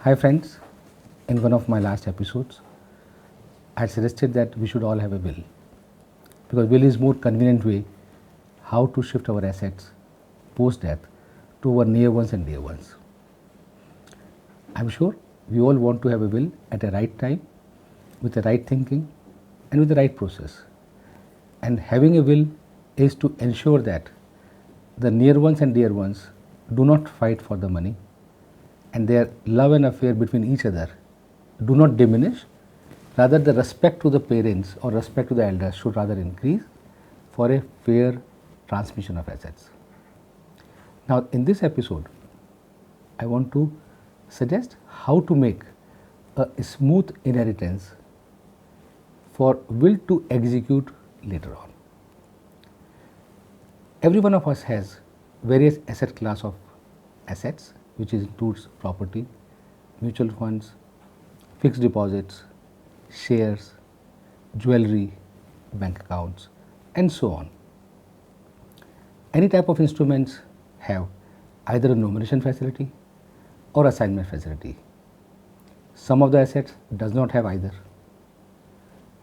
Hi friends, in one of my last episodes, I suggested that we should all have a will because will is more convenient way how to shift our assets post death to our near ones and dear ones. I'm sure we all want to have a will at the right time, with the right thinking and with the right process. And having a will is to ensure that the near ones and dear ones do not fight for the money and their love and affair between each other do not diminish. Rather, the respect to the parents or respect to the elders should rather increase for a fair transmission of assets. Now, in this episode, I want to suggest how to make a smooth inheritance for will to execute later on. Every one of us has various asset class of assets, which includes property, mutual funds, fixed deposits, shares, jewelry, bank accounts, and so on. Any type of instruments have either a nomination facility or assignment facility. Some of the assets does not have either.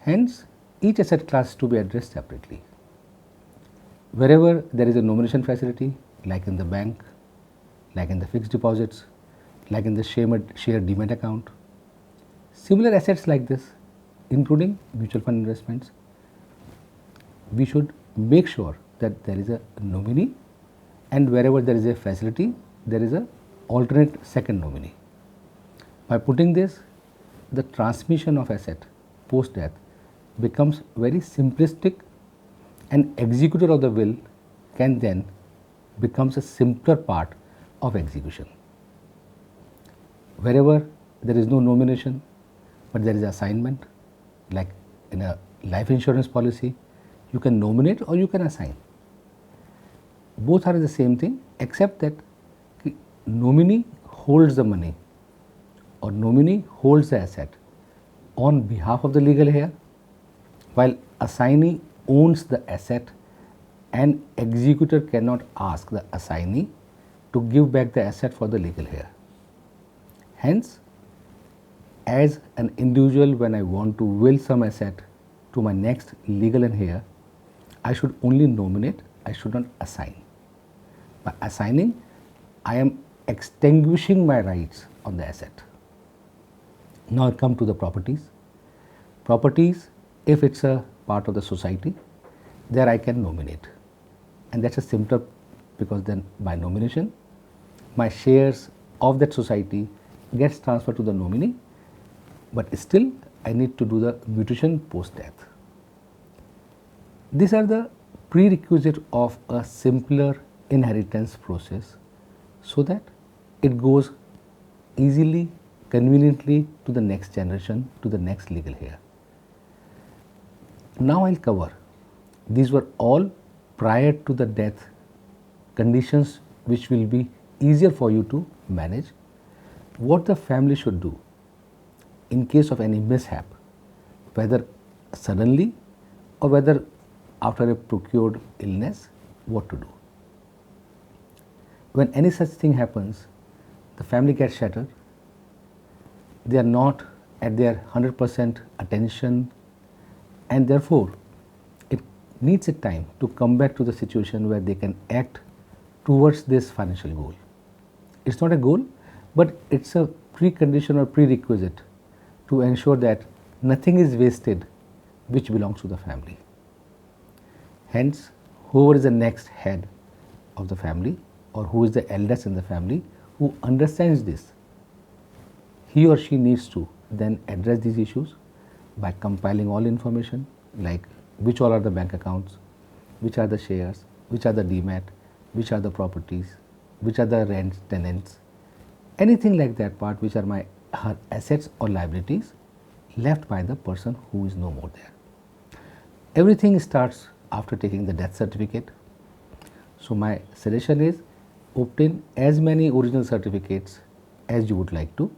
Hence, each asset class is to be addressed separately. Wherever there is a nomination facility, like in the bank, like in the fixed deposits, like in the share demat account, similar assets like this, including mutual fund investments, we should make sure that there is a nominee, and wherever there is a facility, there is a alternate second nominee. By putting this, the transmission of asset post death becomes very simplistic, and executor of the will can then becomes a simpler part of execution. Wherever there is no nomination but there is assignment, like in a life insurance policy, you can nominate or you can assign. Both are the same thing, except that nominee holds the money or nominee holds the asset on behalf of the legal heir, while assignee owns the asset, and executor cannot ask the assignee to give back the asset for the legal heir. Hence, as an individual, when I want to will some asset to my next legal heir, I should only nominate, I should not assign. By assigning, I am extinguishing my rights on the asset. Now I come to the properties. Properties, if it's a part of the society, there I can nominate, and that's a simpler, because then by nomination my shares of that society gets transferred to the nominee, but still I need to do the mutation post death. These are the prerequisite of a simpler inheritance process, so that it goes easily, conveniently to the next generation, to the next legal heir. Now I'll cover, these were all prior to the death conditions which will be easier for you to manage, what the family should do in case of any mishap, whether suddenly or whether after a procured illness, what to do. When any such thing happens, the family gets shattered, they are not at their 100% attention, and therefore it needs a time to come back to the situation where they can act towards this financial goal. It's not a goal, but it's a precondition or prerequisite to ensure that nothing is wasted which belongs to the family. Hence, whoever is the next head of the family or who is the eldest in the family who understands this, he or she needs to then address these issues by compiling all information, like which all are the bank accounts, which are the shares, which are the demat, which are the properties, which are the rents, tenants, anything like that part which are her assets or liabilities left by the person who is no more there. Everything starts after taking the death certificate. So my suggestion is, obtain as many original certificates as you would like to,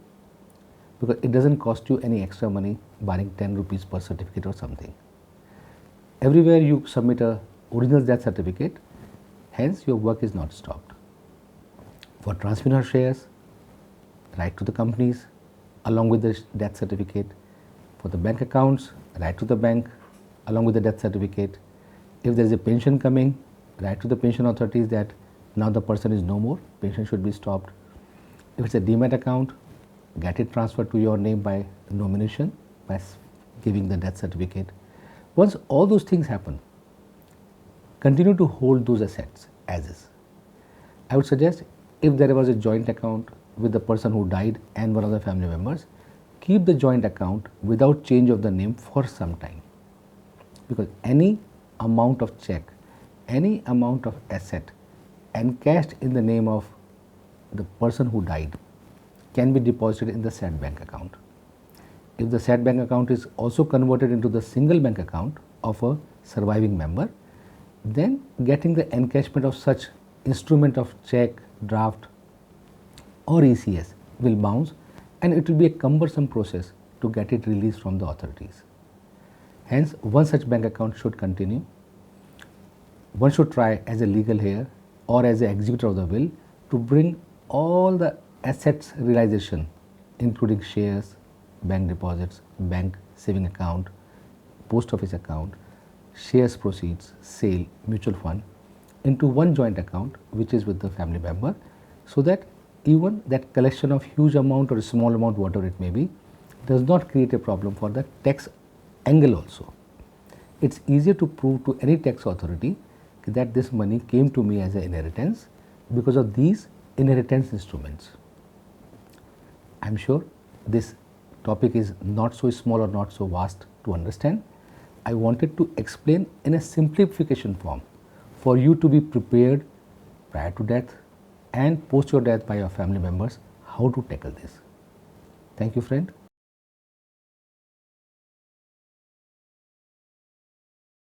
because it doesn't cost you any extra money, barring 10 rupees per certificate or something. Everywhere you submit a original death certificate, hence your work is not stopped. For transfer shares, write to the companies along with the death certificate. For the bank accounts, write to the bank along with the death certificate. If there is a pension coming, write to the pension authorities that now the person is no more, pension should be stopped. If it's a demat account, get it transferred to your name by nomination, by giving the death certificate. Once all those things happen, continue to hold those assets as is. I would suggest if there was a joint account with the person who died and one of the family members, keep the joint account without change of the name for some time. Because any amount of check, any amount of asset encashed in the name of the person who died can be deposited in the said bank account. If the said bank account is also converted into the single bank account of a surviving member, then getting the encashment of such instrument of check, draft or ECS will bounce, and it will be a cumbersome process to get it released from the authorities. Hence, one such bank account should continue. One should try as a legal heir or as an executor of the will to bring all the assets realization, including shares, bank deposits, bank saving account, post office account, shares proceeds, sale, mutual fund, into one joint account which is with the family member, so that even that collection of huge amount or a small amount, whatever it may be, does not create a problem for the tax angle also. It's easier to prove to any tax authority that this money came to me as an inheritance because of these inheritance instruments. I'm sure this topic is not so small or not so vast to understand. I wanted to explain in a simplification form for you to be prepared prior to death and post your death by your family members how to tackle this. Thank you, friend.